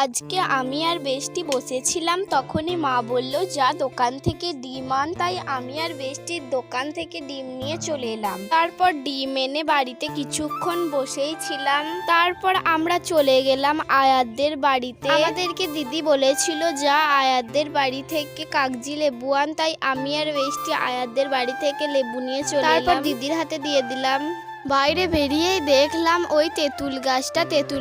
আজকে আমি আর বেষ্টি বসেছিলাম, তখনই মা বলল যা দোকান থেকে ডিম আন। তাই আমি আর বেষ্টির দোকান থেকে ডিম নিয়ে চলে এলাম। তারপর ডিম এনে বাড়িতে কিছুক্ষণ বসেই ছিলাম। তারপর আমরা চলে গেলাম আয়াতদের বাড়িতে। আমাদেরকে দিদি বলেছিল যা আয়াতদের বাড়ি থেকে কাগজি লেবু আন। তাই আমি আর বেষ্টি আয়াতদের বাড়ি থেকে লেবু নিয়ে চলে এলাম। তারপর দিদির হাতে দিয়ে দিলাম। বাইরে বেরিয়েই দেখলাম ওই তেঁতুল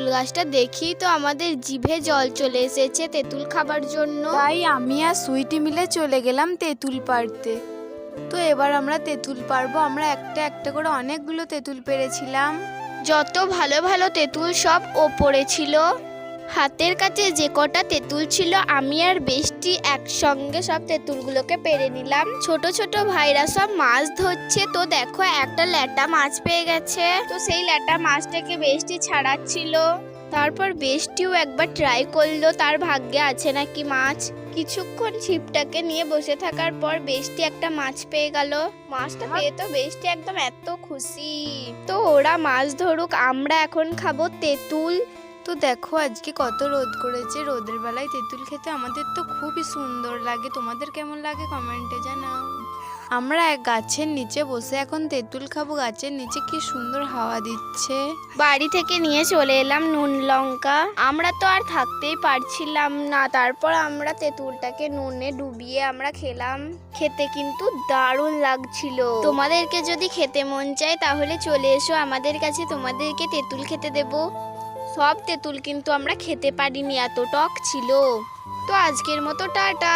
গাছটা দেখি তো আমাদের জিভে জল চলে এসেছে তেঁতুল খাবার জন্য। তাই আমি আর সুইটি মিলে চলে গেলাম তেঁতুল পাড়তে। তো এবার আমরা তেঁতুল পারবো। আমরা একটা একটা করে অনেকগুলো তেঁতুল পেড়েছিলাম। যত ভালো ভালো তেঁতুল সব ওপরে ছিল। হাতের কাছে যে কটা তেঁতুল ছিল আমি আর বেষ্টি একসঙ্গে সব তেঁতুলগুলোকে পেরে নিলাম। ছোট ছোট ভাইরা সব মাছ ধরছে। তো দেখো একটা ল্যাটা মাছ পেয়ে গেছে। তো সেই ল্যাটা মাছটাকে বেষ্টি ছাড়াচ্ছিল। তারপর বেষ্টিও একবার ট্রাই করলো তার ভাগ্যে আছে নাকি মাছ। কিছুক্ষণ ছিপটাকে নিয়ে বসে থাকার পর বেষ্টি একটা মাছ পেয়ে গেল। মাছটা পেয়ে তো বেষ্টি একদম এত খুশি। তো ওরা মাছ ধরুক, আমরা এখন খাবো তেঁতুল। তো দেখো আজকে কত রোদ করেছে। রোদের বেলায় তেঁতুল খেতে আমাদের তো খুবই সুন্দর লাগে। তোমাদের কেমন লাগে কমেন্টে জানাও। আমরা এক গাছের নিচে বসে এখন তেঁতুল খাবো। গাছের নিচে কি সুন্দর হাওয়া দিচ্ছে। বাড়ি থেকে নিয়ে চলে এলাম নুন লঙ্কা। আমরা তো আর থাকতেই পারছিলাম না। তারপর আমরা তেঁতুলটাকে নুনে ডুবিয়ে আমরা খেলাম। খেতে কিন্তু দারুণ লাগছিল। তোমাদেরকে যদি খেতে মন চায় তাহলে চলে এসো আমাদের কাছে, তোমাদেরকে তেঁতুল খেতে দেবো। সব তেঁতুল কিন্তু আমরা খেতে পারিনি, এত টক ছিল। তো আজকের মতো টাটা।